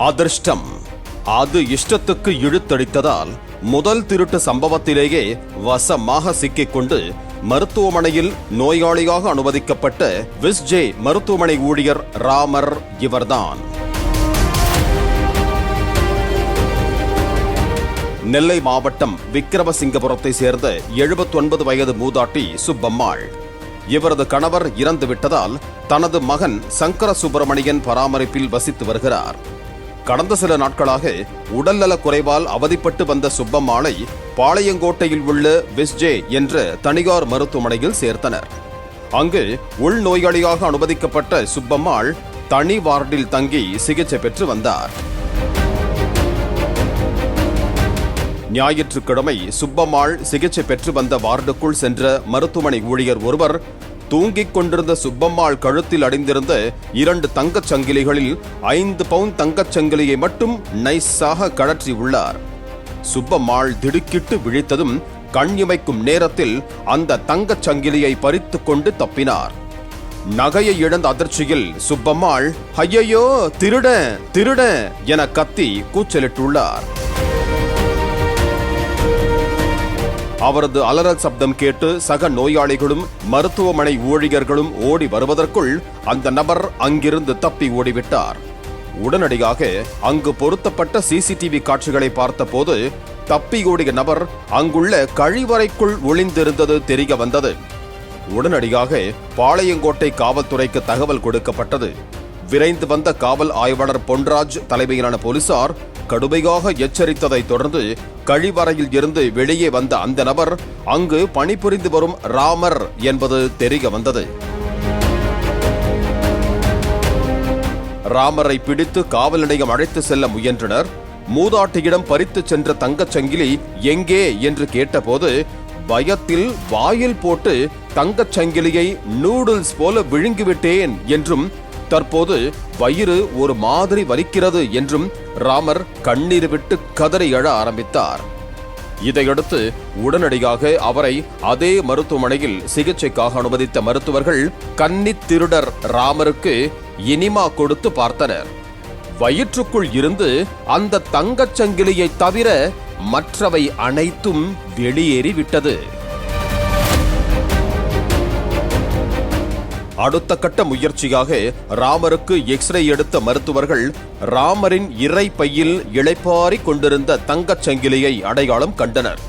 அதிர்ஷ்டம் அது இஷ்டத்துக்கு இழுத்தடித்ததால் முதல் திருட்டு சம்பவத்திலேயே வசமாக சிக்கிக்கொண்டு மருத்துவமனையில் நோயாளியாக அனுமதிக்கப்பட்ட விஸ்ஜே மருத்துவமனை ஊழியர் ராமர் இவர்தான். நெல்லை மாவட்டம் விக்கிரமசிங்கபுரத்தை சேர்ந்த 79 வயது மூதாட்டி சுப்பம்மாள். இவரது கணவர் இறந்து விட்டதால் தனது மகன் சங்கர சுப்பிரமணியன் பராமரிப்பில் வசித்து வருகிறார். கடந்த சில நாட்களாக உடல்நலக் குறைவால் அவதிப்பட்டு வந்த சுப்பம்மாளை பாளையங்கோட்டையில் உள்ள விஸ்ஜே என்ற தனியார் மருத்துவமனையில் சேர்த்தனர். அங்கு உள்நோயாளியாக அனுமதிக்கப்பட்ட சுப்பம்மாள் தனி வார்டில் தங்கி சிகிச்சை பெற்று வந்தார். ஞாயிற்றுக்கிழமை சுப்பம்மாள் சிகிச்சை பெற்று வந்த வார்டுக்குள் சென்ற மருத்துவமனை ஊழியர் ஒருவர் தூங்கிக் கொண்டிருந்த சுப்பம்மாள் கழுத்தில் அடைந்திருந்த 2 தங்கச் சங்கிலிகளில் 5 பவுண்ட் தங்கச் சங்கிலியை மட்டும் நைஸாக கழற்றி உள்ளார். சுப்பம்மாள் திடுக்கிட்டு விழித்ததும் கண் இமைக்கும் நேரத்தில் அந்த தங்கச் சங்கிலியை பறித்துக் கொண்டு தப்பினார். நகையை இழந்த அதிர்ச்சியில் சுப்பம்மாள் ஐயையோ திருட திருட என கத்தி கூச்சலிட்டுள்ளார். அவரது அலறல் சப்தம் கேட்டு சக நோயாளிகளும் மருத்துவமனை ஊழியர்களும் ஓடி வருவதற்குள் அந்த நபர் அங்கிருந்து தப்பி ஓடிவிட்டார். உடனடியாக அங்கு பொருத்தப்பட்ட சிசிடிவி காட்சிகளை பார்த்தபோது தப்பி ஓடிய நபர் அங்குள்ள கழிவறைக்குள் ஒளிந்திருந்தது தெரிய வந்தது. உடனடியாக பாளையங்கோட்டை காவல்துறைக்கு தகவல் கொடுக்கப்பட்டது. விரைந்து வந்த காவல் ஆய்வாளர் பொன்ராஜ் தலைமையிலான போலீசார் கடுமையாக எச்சரித்ததை தொடர்ந்து கழிவறையில் இருந்து வெளியே வந்த அந்த நபர் அங்கு பணிபுரிந்து வரும் ராமர் என்பது தெரிய வந்தது. ராமரை பிடித்து காவல் நிலையம் அழைத்து செல்ல முயன்றனர். மூதாட்டியிடம் பறித்து சென்ற தங்கச் சங்கிலி எங்கே என்று கேட்டபோது பயத்தில் வாயில் போட்டு தங்கச் சங்கிலியை நூடுல்ஸ் போல விழுங்கிவிட்டேன் என்றும் தற்போது வயிறு ஒரு மாதிரி வலிக்கிறது என்றும் ராமர் கண்ணீர் விட்டு கதறி எழ ஆரம்பித்தார். இதையடுத்து உடனடியாக அவரை அதே மருத்துவமனையில் சிகிச்சைக்காக அனுமதித்த மருத்துவர்கள் கன்னித் திருடர் ராமருக்கு இனிமா கொடுத்து பார்த்தனர். வயிற்றுக்குள் இருந்து அந்த தங்கச் சங்கிலியை தவிர மற்றவை அனைத்தும் வெளியேறிவிட்டது. அடுத்த கட்ட முயற்சியாக ராமருக்கு எக்ஸ்ரே எடுத்த மருத்துவர்கள் ராமரின் இறை பையில் இளைப்பாரி கொண்டிருந்த தங்கச் சங்கிலியை அடையாளம் கண்டனர்.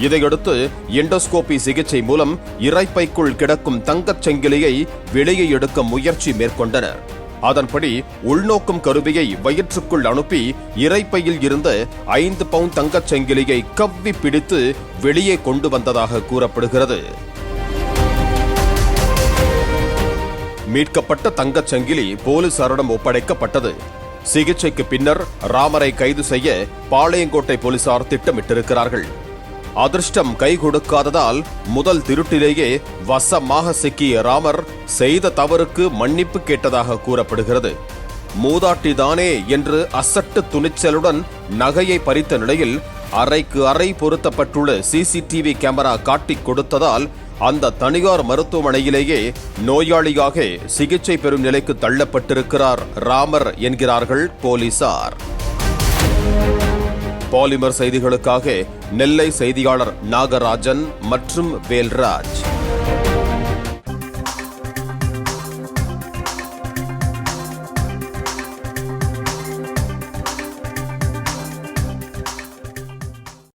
இதையடுத்து எண்டோஸ்கோபி சிகிச்சை மூலம் இரைப்பைக்குள் கிடக்கும் தங்கச் சங்கிலியை வெளியே எடுக்க முயற்சி மேற்கொண்டனர். அதன்படி உள்நோக்கும் கருவியை வயிற்றுக்குள் அனுப்பி இரைப்பையில் இருந்த 5 பவுண்ட் தங்கச் சங்கிலியை கவ்வி பிடித்து வெளியே கொண்டு வந்ததாக கூறப்படுகிறது. மீட்கப்பட்ட தங்கச் சங்கிலி போலீசாரிடம் ஒப்படைக்கப்பட்டது. சிகிச்சைக்கு பின்னர் ராமரை கைது செய்ய பாளையங்கோட்டை போலீசார் திட்டமிட்டிருக்கிறார்கள். அதிர்ஷ்டம் கை கொடுக்காததால் முதல் திருட்டிலேயே வசமாக சிக்கிய ராமர் செய்த தவறுக்கு மன்னிப்பு கேட்டதாக கூறப்படுகிறது. மூதாட்டிதானே என்று அசட்டு துணிச்சலுடன் நகையை பறித்த நிலையில் அறைக்கு அறை பொருத்தப்பட்டுள்ள சிசிடிவி கேமரா காட்டிக் கொடுத்ததால் அந்த தனியார் மருத்துவமனையிலேயே நோயாளியாக சிகிச்சை பெறும் நிலைக்கு தள்ளப்பட்டிருக்கிறார் ராமர் என்கிறார்கள் போலீசார். பாலிமர் செய்திகளுக்காக நெல்லை செய்தியாளர் நாகராஜன் மற்றும் வேல்ராஜ்.